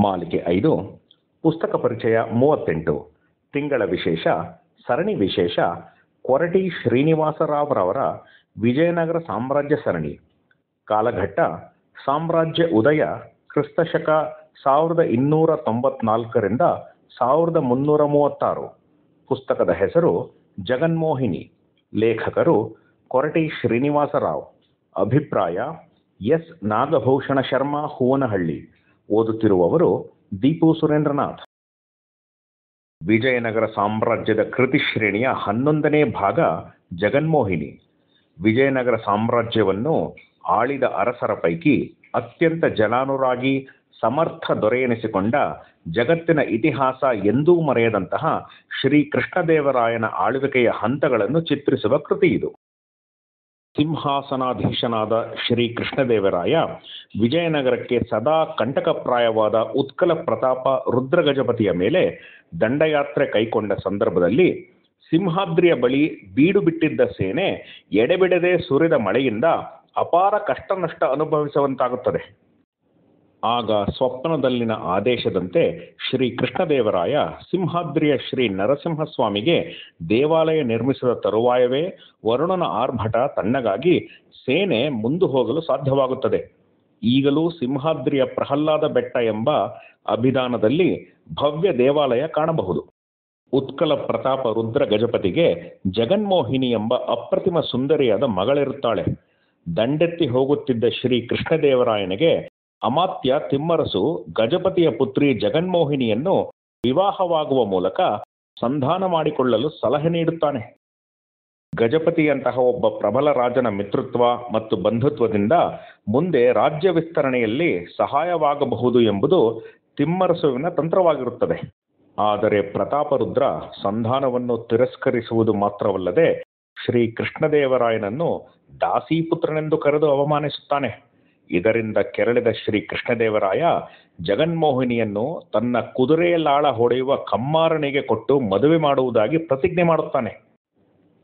ಮಾಲಿಕೆ 5 ಪುಸ್ತಕ ಪರಿಚಯ 38 ತಿಂಗಳ ವಿಶೇಷ ಸರಣಿ ವಿಶೇಷ ಕೊರಟಿ ಶ್ರೀನಿವಾಸರಾವ್ರವರ ವಿಜಯನಗರ ಸಾಮ್ರಾಜ್ಯ ಸರಣಿ. ಕಾಲಘಟ್ಟ ಸಾಮ್ರಾಜ್ಯ ಉದಯ ಕ್ರಿಸ್ತಶಕ 1294 1336. ಪುಸ್ತಕದ ಹೆಸರು ಜಗನ್ಮೋಹಿನಿ. ಲೇಖಕರು ಕೊರಟಿ ಶ್ರೀನಿವಾಸರಾವ್. ಅಭಿಪ್ರಾಯ ಎಸ್ ನಾಗಭೂಷಣ ಶರ್ಮಾ ಹೂವನಹಳ್ಳಿ. ಓದುತ್ತಿರುವವರು ದೀಪು ಸುರೇಂದ್ರನಾಥ್. ವಿಜಯನಗರ ಸಾಮ್ರಾಜ್ಯದ ಕೃತಿ ಶ್ರೇಣಿಯ 11ನೇ ಭಾಗ ಜಗನ್ಮೋಹಿನಿ. ವಿಜಯನಗರ ಸಾಮ್ರಾಜ್ಯವನ್ನು ಆಳಿದ ಅರಸರ ಪೈಕಿ ಅತ್ಯಂತ ಜನಾನುರಾಗಿ ಸಮರ್ಥ ದೊರೆಯೆನಿಸಿಕೊಂಡ ಜಗತ್ತಿನ ಇತಿಹಾಸ ಎಂದೂ ಮರೆಯದಂತಹ ಶ್ರೀ ಕೃಷ್ಣದೇವರಾಯನ ಆಳ್ವಿಕೆಯ ಹಂತಗಳನ್ನು ಚಿತ್ರಿಸುವ ಕೃತಿ ಇದು. ಸಿಂಹಾಸನಾಧೀಶನಾದ ಶ್ರೀ ಕೃಷ್ಣದೇವರಾಯ ವಿಜಯನಗರಕ್ಕೆ ಸದಾ ಕಂಟಕಪ್ರಾಯವಾದ ಉತ್ಕಲ ಪ್ರತಾಪ ರುದ್ರಗಜಪತಿಯ ಮೇಲೆ ದಂಡಯಾತ್ರೆ ಕೈಗೊಂಡ ಸಂದರ್ಭದಲ್ಲಿ ಸಿಂಹಾದ್ರಿಯ ಬಳಿ ಬೀಡು ಬಿಟ್ಟಿದ್ದ ಸೇನೆ ಎಡೆಬಿಡದೆ ಸುರಿದ ಮಳೆಯಿಂದ ಅಪಾರ ಕಷ್ಟ ನಷ್ಟ ಅನುಭವಿಸುವಂತಾಗುತ್ತದೆ. ಆಗ ಸ್ವಪ್ನದಲ್ಲಿನ ಆದೇಶದಂತೆ ಶ್ರೀ ಕೃಷ್ಣದೇವರಾಯ ಸಿಂಹಾದ್ರಿಯ ಶ್ರೀ ನರಸಿಂಹಸ್ವಾಮಿಗೆ ದೇವಾಲಯ ನಿರ್ಮಿಸಿದ ತರುವಾಯವೇ ವರುಣನ ಆರ್ಭಟ ತಣ್ಣಗಾಗಿ ಸೇನೆ ಮುಂದು ಹೋಗಲು ಸಾಧ್ಯವಾಗುತ್ತದೆ. ಈಗಲೂ ಸಿಂಹಾದ್ರಿಯ ಪ್ರಹ್ಲಾದ ಬೆಟ್ಟ ಎಂಬ ಅಭಿಧಾನದಲ್ಲಿ ಭವ್ಯ ದೇವಾಲಯ ಕಾಣಬಹುದು. ಉತ್ಕಲ ಪ್ರತಾಪ ರುದ್ರ ಗಜಪತಿಗೆ ಜಗನ್ಮೋಹಿನಿ ಎಂಬ ಅಪ್ರತಿಮ ಸುಂದರಿಯಾದ ಮಗಳಿರುತ್ತಾಳೆ. ದಂಡೆತ್ತಿ ಹೋಗುತ್ತಿದ್ದ ಶ್ರೀ ಕೃಷ್ಣದೇವರಾಯನಿಗೆ ಅಮಾತ್ಯ ತಿಮ್ಮರಸು ಗಜಪತಿಯ ಪುತ್ರಿ ಜಗನ್ಮೋಹಿನಿಯನ್ನು ವಿವಾಹವಾಗುವ ಮೂಲಕ ಸಂಧಾನ ಮಾಡಿಕೊಳ್ಳಲು ಸಲಹೆ ನೀಡುತ್ತಾನೆ. ಗಜಪತಿಯಂತಹ ಒಬ್ಬ ಪ್ರಬಲ ರಾಜನ ಮಿತ್ರತ್ವ ಮತ್ತು ಬಂಧುತ್ವದಿಂದ ಮುಂದೆ ರಾಜ್ಯ ವಿಸ್ತರಣೆಯಲ್ಲಿ ಸಹಾಯವಾಗಬಹುದು ಎಂಬುದು ತಿಮ್ಮರಸುವಿನ ತಂತ್ರವಾಗಿರುತ್ತದೆ. ಆದರೆ ಪ್ರತಾಪರುದ್ರ ಸಂಧಾನವನ್ನು ತಿರಸ್ಕರಿಸುವುದು ಮಾತ್ರವಲ್ಲದೆ ಶ್ರೀ ಕೃಷ್ಣದೇವರಾಯನನ್ನು ದಾಸೀಪುತ್ರನೆಂದು ಕರೆದು ಅವಮಾನಿಸುತ್ತಾನೆ. ಇದರಿಂದ ಕೆರಳಿದ ಶ್ರೀ ಕೃಷ್ಣದೇವರಾಯ ಜಗನ್ಮೋಹಿನಿಯನ್ನು ತನ್ನ ಕುದುರೆಯಲ್ಲಾಳ ಹೊಡೆಯುವ ಕಮ್ಮಾರನಿಗೆ ಕೊಟ್ಟು ಮದುವೆ ಮಾಡುವುದಾಗಿ ಪ್ರತಿಜ್ಞೆ ಮಾಡುತ್ತಾನೆ.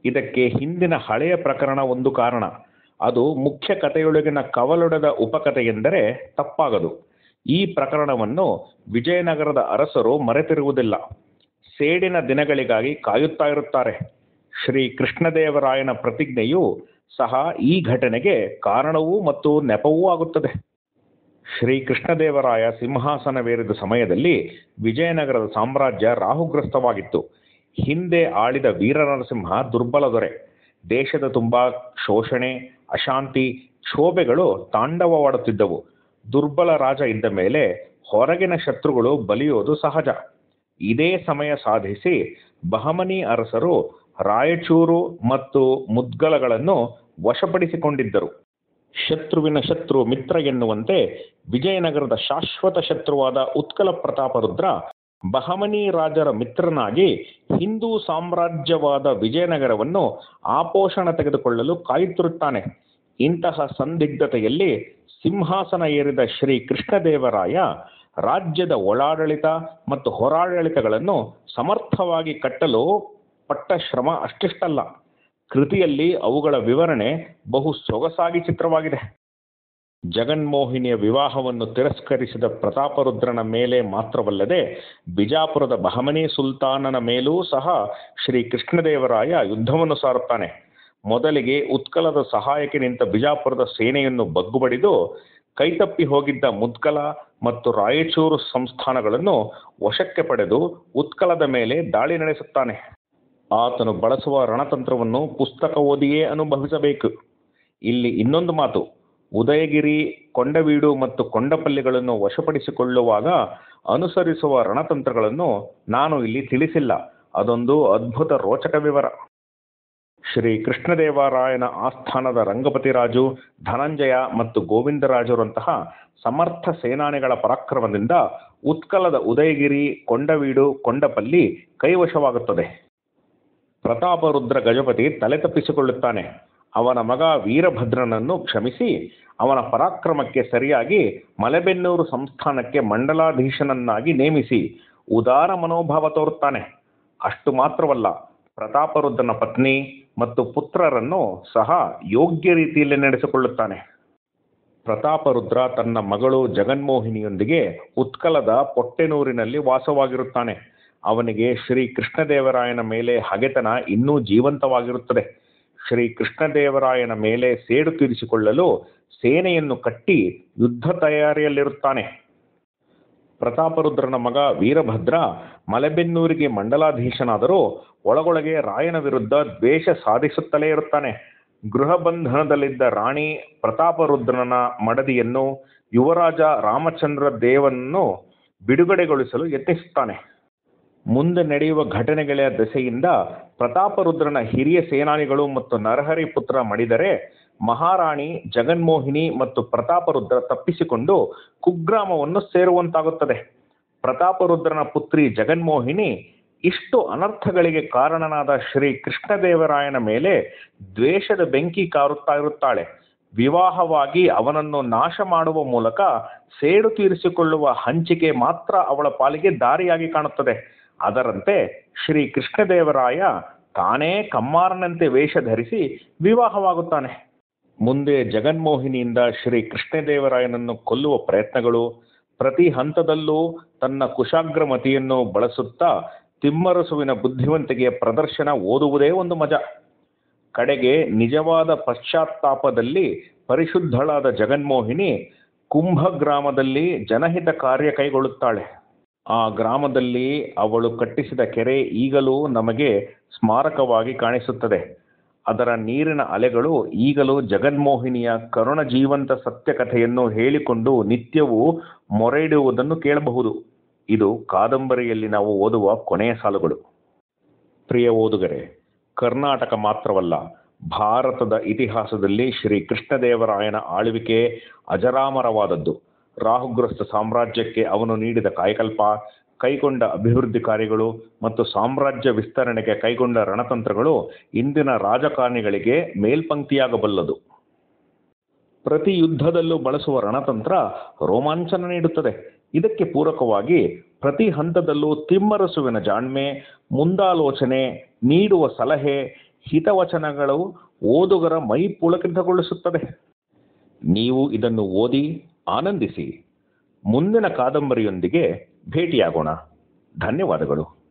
ಇದಕ್ಕೆ ಹಿಂದಿನ ಹಳೆಯ ಪ್ರಕರಣ ಒಂದು ಕಾರಣ. ಅದು ಮುಖ್ಯ ಕಥೆಯೊಳಗಿನ ಕವಲೊಡೆದ ಉಪಕಥೆ ಎಂದರೆ ತಪ್ಪಾಗದು. ಈ ಪ್ರಕರಣವನ್ನು ವಿಜಯನಗರದ ಅರಸರು ಮರೆತಿರುವುದಿಲ್ಲ. ಸೇಡಿನ ದಿನಗಳಿಗಾಗಿ ಕಾಯುತ್ತಾ ಇರುತ್ತಾರೆ. ಶ್ರೀ ಕೃಷ್ಣದೇವರಾಯನ ಪ್ರತಿಜ್ಞೆಯು ಸಹ ಈ ಘಟನೆಗೆ ಕಾರಣವೂ ಮತ್ತು ನೆಪವೂ ಆಗುತ್ತದೆ. ಶ್ರೀ ಕೃಷ್ಣದೇವರಾಯ ಸಿಂಹಾಸನವೇರಿದ ಸಮಯದಲ್ಲಿ ವಿಜಯನಗರದ ಸಾಮ್ರಾಜ್ಯ ರಾಹುಗ್ರಸ್ತವಾಗಿತ್ತು. ಹಿಂದೆ ಆಳಿದ ವೀರನರಸಿಂಹ ದುರ್ಬಲ ದೊರೆ. ದೇಶದ ತುಂಬ ಶೋಷಣೆ, ಅಶಾಂತಿ, ಕ್ಷೋಭೆಗಳು ತಾಂಡವವಾಡುತ್ತಿದ್ದವು. ದುರ್ಬಲ ರಾಜ ಇದ್ದ ಮೇಲೆ ಹೊರಗಿನ ಶತ್ರುಗಳು ಬಲಿಯೋದು ಸಹಜ. ಇದೇ ಸಮಯ ಸಾಧಿಸಿ ಬಹಮನಿ ಅರಸರು ರಾಯಚೂರು ಮತ್ತು ಮುದ್ಗಲಗಳನ್ನು ವಶಪಡಿಸಿಕೊಂಡಿದ್ದರು. ಶತ್ರುವಿನ ಶತ್ರು ಮಿತ್ರ ಎನ್ನುವಂತೆ ವಿಜಯನಗರದ ಶಾಶ್ವತ ಶತ್ರುವಾದ ಉತ್ಕಲ ಪ್ರತಾಪರುದ್ರ ಬಹಮನಿ ರಾಜರ ಮಿತ್ರನಾಗಿ ಹಿಂದೂ ಸಾಮ್ರಾಜ್ಯವಾದ ವಿಜಯನಗರವನ್ನು ಆಪೋಷಣ ತೆಗೆದುಕೊಳ್ಳಲು ಕಾಯುತ್ತಿರುತ್ತಾನೆ. ಇಂತಹ ಸಂದಿಗ್ಧತೆಯಲ್ಲಿ ಸಿಂಹಾಸನ ಏರಿದ ಶ್ರೀ ಕೃಷ್ಣದೇವರಾಯ ರಾಜ್ಯದ ಒಳಾಡಳಿತ ಮತ್ತು ಹೊರಾಡಳಿತಗಳನ್ನು ಸಮರ್ಥವಾಗಿ ಕಟ್ಟಲು ಪಟ್ಟ ಶ್ರಮ ಅಷ್ಟಿಷ್ಟಲ್ಲ. ಕೃತಿಯಲ್ಲಿ ಅವುಗಳ ವಿವರಣೆ ಬಹು ಸೊಗಸಾಗಿ ಚಿತ್ರವಾಗಿದೆ. ಜಗನ್ಮೋಹಿನಿಯ ವಿವಾಹವನ್ನು ತಿರಸ್ಕರಿಸಿದ ಪ್ರತಾಪರುದ್ರನ ಮೇಲೆ ಮಾತ್ರವಲ್ಲದೆ ಬಿಜಾಪುರದ ಬಹಮನಿ ಸುಲ್ತಾನನ ಮೇಲೂ ಸಹ ಶ್ರೀ ಕೃಷ್ಣದೇವರಾಯ ಯುದ್ಧವನ್ನು ಸಾರುತ್ತಾನೆ. ಮೊದಲಿಗೆ ಉತ್ಕಲದ ಸಹಾಯಕ್ಕೆ ನಿಂತ ಬಿಜಾಪುರದ ಸೇನೆಯನ್ನು ಬಗ್ಗುಬಡಿದು ಕೈತಪ್ಪಿ ಹೋಗಿದ್ದ ಮುದ್ಗಲ ಮತ್ತು ರಾಯಚೂರು ಸಂಸ್ಥಾನಗಳನ್ನು ವಶಕ್ಕೆ ಪಡೆದು ಉತ್ಕಲದ ಮೇಲೆ ದಾಳಿ ನಡೆಸುತ್ತಾನೆ. ಆತನು ಬಳಸುವ ರಣತಂತ್ರವನ್ನು ಪುಸ್ತಕ ಓದಿಯೇ ಅನುಭವಿಸಬೇಕು. ಇಲ್ಲಿ ಇನ್ನೊಂದು ಮಾತು, ಉದಯಗಿರಿ, ಕೊಂಡವೀಡು ಮತ್ತು ಕೊಂಡಪಲ್ಲಿಗಳನ್ನು ವಶಪಡಿಸಿಕೊಳ್ಳುವಾಗ ಅನುಸರಿಸುವ ರಣತಂತ್ರಗಳನ್ನು ನಾನು ಇಲ್ಲಿ ತಿಳಿಸಿಲ್ಲ. ಅದೊಂದು ಅದ್ಭುತ ರೋಚಕ ವಿವರ. ಶ್ರೀ ಕೃಷ್ಣದೇವರಾಯನ ಆಸ್ಥಾನದ ರಂಗಪತಿರಾಜು, ಧನಂಜಯ ಮತ್ತು ಗೋವಿಂದರಾಜರಂತಹ ಸಮರ್ಥ ಸೇನಾನಿಗಳ ಪರಾಕ್ರಮದಿಂದ ಉತ್ಕಲದ ಉದಯಗಿರಿ, ಕೊಂಡವೀಡು, ಕೊಂಡಪಲ್ಲಿ ಕೈವಶವಾಗುತ್ತದೆ. ಪ್ರತಾಪರುದ್ರ ಗಜಪತಿ ತಲೆ ತಪ್ಪಿಸಿಕೊಳ್ಳುತ್ತಾನೆ. ಅವನ ಮಗ ವೀರಭದ್ರನನ್ನು ಕ್ಷಮಿಸಿ ಅವನ ಪರಾಕ್ರಮಕ್ಕೆ ಸರಿಯಾಗಿ ಮಲೆಬೆನ್ನೂರು ಸಂಸ್ಥಾನಕ್ಕೆ ಮಂಡಲಾಧೀಶನನ್ನಾಗಿ ನೇಮಿಸಿ ಉದಾರ ಮನೋಭಾವ ತೋರುತ್ತಾನೆ. ಅಷ್ಟು ಮಾತ್ರವಲ್ಲ, ಪ್ರತಾಪರುದ್ರನ ಪತ್ನಿ ಮತ್ತು ಪುತ್ರರನ್ನು ಸಹ ಯೋಗ್ಯ ರೀತಿಯಲ್ಲಿ ನಡೆಸಿಕೊಳ್ಳುತ್ತಾನೆ. ಪ್ರತಾಪರುದ್ರ ತನ್ನ ಮಗಳು ಜಗನ್ಮೋಹಿನಿಯೊಂದಿಗೆ ಉತ್ಕಲದ ಪೊಟ್ಟೆನೂರಿನಲ್ಲಿ ವಾಸವಾಗಿರುತ್ತಾನೆ. ಅವನಿಗೆ ಶ್ರೀ ಕೃಷ್ಣದೇವರಾಯನ ಮೇಲೆ ಹಗೆತನ ಇನ್ನೂ ಜೀವಂತವಾಗಿರುತ್ತದೆ. ಶ್ರೀ ಕೃಷ್ಣದೇವರಾಯನ ಮೇಲೆ ಸೇಡು ತೀರಿಸಿಕೊಳ್ಳಲು ಸೇನೆಯನ್ನು ಕಟ್ಟಿ ಯುದ್ಧ ತಯಾರಿಯಲ್ಲಿರುತ್ತಾನೆ. ಪ್ರತಾಪರುದ್ರನ ಮಗ ವೀರಭದ್ರ ಮಲೆಬೆನ್ನೂರಿಗೆ ಮಂಡಲಾಧೀಶನಾದರೂ ಒಳಗೊಳಗೆ ರಾಯನ ವಿರುದ್ಧ ದ್ವೇಷ ಸಾಧಿಸುತ್ತಲೇ ಇರುತ್ತಾನೆ. ಗೃಹ ಬಂಧನದಲ್ಲಿದ್ದ ರಾಣಿ ಪ್ರತಾಪರುದ್ರನ ಮಡದಿಯನ್ನು ಯುವರಾಜ ರಾಮಚಂದ್ರ ದೇವನನ್ನು ಬಿಡುಗಡೆಗೊಳಿಸಲು ಯತ್ನಿಸುತ್ತಾನೆ. ಮುಂದೆ ನಡೆಯುವ ಘಟನೆಗಳ ದೆಸೆಯಿಂದ ಪ್ರತಾಪರುದ್ರನ ಹಿರಿಯ ಸೇನಾನಿಗಳು ಮತ್ತು ನರಹರಿ ಪುತ್ರ ಮಡಿದರೆ ಮಹಾರಾಣಿ ಜಗನ್ಮೋಹಿನಿ ಮತ್ತು ಪ್ರತಾಪರುದ್ರ ತಪ್ಪಿಸಿಕೊಂಡು ಕುಗ್ರಾಮವನ್ನು ಸೇರುವಂತಾಗುತ್ತದೆ. ಪ್ರತಾಪರುದ್ರನ ಪುತ್ರಿ ಜಗನ್ಮೋಹಿನಿ ಇಷ್ಟು ಅನರ್ಥಗಳಿಗೆ ಕಾರಣನಾದ ಶ್ರೀ ಕೃಷ್ಣದೇವರಾಯನ ಮೇಲೆ ದ್ವೇಷದ ಬೆಂಕಿ ಕಾರುತ್ತಾ ಇರುತ್ತಾಳೆ. ವಿವಾಹವಾಗಿ ಅವನನ್ನು ನಾಶ ಮಾಡುವ ಮೂಲಕ ಸೇಡು ತೀರಿಸಿಕೊಳ್ಳುವ ಹಂಚಿಕೆ ಮಾತ್ರ ಅವಳ ಪಾಲಿಗೆ ದಾರಿಯಾಗಿ ಕಾಣುತ್ತದೆ. ಅದರಂತೆ ಶ್ರೀ ಕೃಷ್ಣದೇವರಾಯ ತಾನೇ ಕಮ್ಮಾರನಂತೆ ವೇಷ ಧರಿಸಿ ವಿವಾಹವಾಗುತ್ತಾನೆ. ಮುಂದೆ ಜಗನ್ಮೋಹಿನಿಯಿಂದ ಶ್ರೀ ಕೃಷ್ಣದೇವರಾಯನನ್ನು ಕೊಲ್ಲುವ ಪ್ರಯತ್ನಗಳು, ಪ್ರತಿ ಹಂತದಲ್ಲೂ ತನ್ನ ಕುಶಾಗ್ರಮತಿಯನ್ನು ಬಳಸುತ್ತಾ ತಿಮ್ಮರಸುವಿನ ಬುದ್ಧಿವಂತಿಕೆಯ ಪ್ರದರ್ಶನ ಓದುವುದೇ ಒಂದು ಮಜಾ. ಕಡೆಗೆ ನಿಜವಾದ ಪಶ್ಚಾತ್ತಾಪದಲ್ಲಿ ಪರಿಶುದ್ಧಳಾದ ಜಗನ್ಮೋಹಿನಿ ಕುಂಭ ಗ್ರಾಮದಲ್ಲಿ ಜನಹಿತ ಕಾರ್ಯ ಕೈಗೊಳ್ಳುತ್ತಾಳೆ. ಆ ಗ್ರಾಮದಲ್ಲಿ ಅವಳು ಕಟ್ಟಿಸಿದ ಕೆರೆ ಈಗಲೂ ನಮಗೆ ಸ್ಮಾರಕವಾಗಿ ಕಾಣಿಸುತ್ತದೆ. ಅದರ ನೀರಿನ ಅಲೆಗಳು ಈಗಲೂ ಜಗನ್ಮೋಹಿನಿಯ ಕರುಣ ಜೀವಂತ ಸತ್ಯಕಥೆಯನ್ನು ಹೇಳಿಕೊಂಡು ನಿತ್ಯವೂ ಮೊರೆಯಿಡುವುದನ್ನು ಕೇಳಬಹುದು. ಇದು ಕಾದಂಬರಿಯಲ್ಲಿ ನಾವು ಓದುವ ಕೊನೆಯ ಸಾಲುಗಳು. ಪ್ರಿಯ ಓದುಗರೆ, ಕರ್ನಾಟಕ ಮಾತ್ರವಲ್ಲ, ಭಾರತದ ಇತಿಹಾಸದಲ್ಲಿ ಶ್ರೀ ಕೃಷ್ಣದೇವರಾಯನ ಆಳ್ವಿಕೆ ಅಜರಾಮರವಾದದ್ದು. ರಾಹುಗ್ರಸ್ತ ಸಾಮ್ರಾಜ್ಯಕ್ಕೆ ಅವನು ನೀಡಿದ ಕಾಯಕಲ್ಪ, ಕೈಗೊಂಡ ಅಭಿವೃದ್ಧಿ ಕಾರ್ಯಗಳು ಮತ್ತು ಸಾಮ್ರಾಜ್ಯ ವಿಸ್ತರಣೆಗೆ ಕೈಗೊಂಡ ರಣತಂತ್ರಗಳು ಇಂದಿನ ರಾಜಕಾರಣಿಗಳಿಗೆ ಮೇಲ್ಪಂಕ್ತಿಯಾಗಬಲ್ಲದು. ಪ್ರತಿ ಯುದ್ಧದಲ್ಲೂ ಬಳಸುವ ರಣತಂತ್ರ ರೋಮಾಂಚನ ನೀಡುತ್ತದೆ. ಇದಕ್ಕೆ ಪೂರಕವಾಗಿ ಪ್ರತಿ ಹಂತದಲ್ಲೂ ತಿಮ್ಮರಸುವಿನ ಜಾಣ್ಮೆ, ಮುಂದಾಲೋಚನೆ, ನೀಡುವ ಸಲಹೆ, ಹಿತವಚನಗಳು ಓದುಗರ ಮೈ ಪುಳಕಿತಗೊಳಿಸುತ್ತದೆ. ನೀವು ಇದನ್ನು ಓದಿ ಆನಂದಿಸಿ. ಮುಂದಿನ ಕಾದಂಬರಿಯೊಂದಿಗೆ ಭೇಟಿಯಾಗೋಣ. ಧನ್ಯವಾದಗಳು.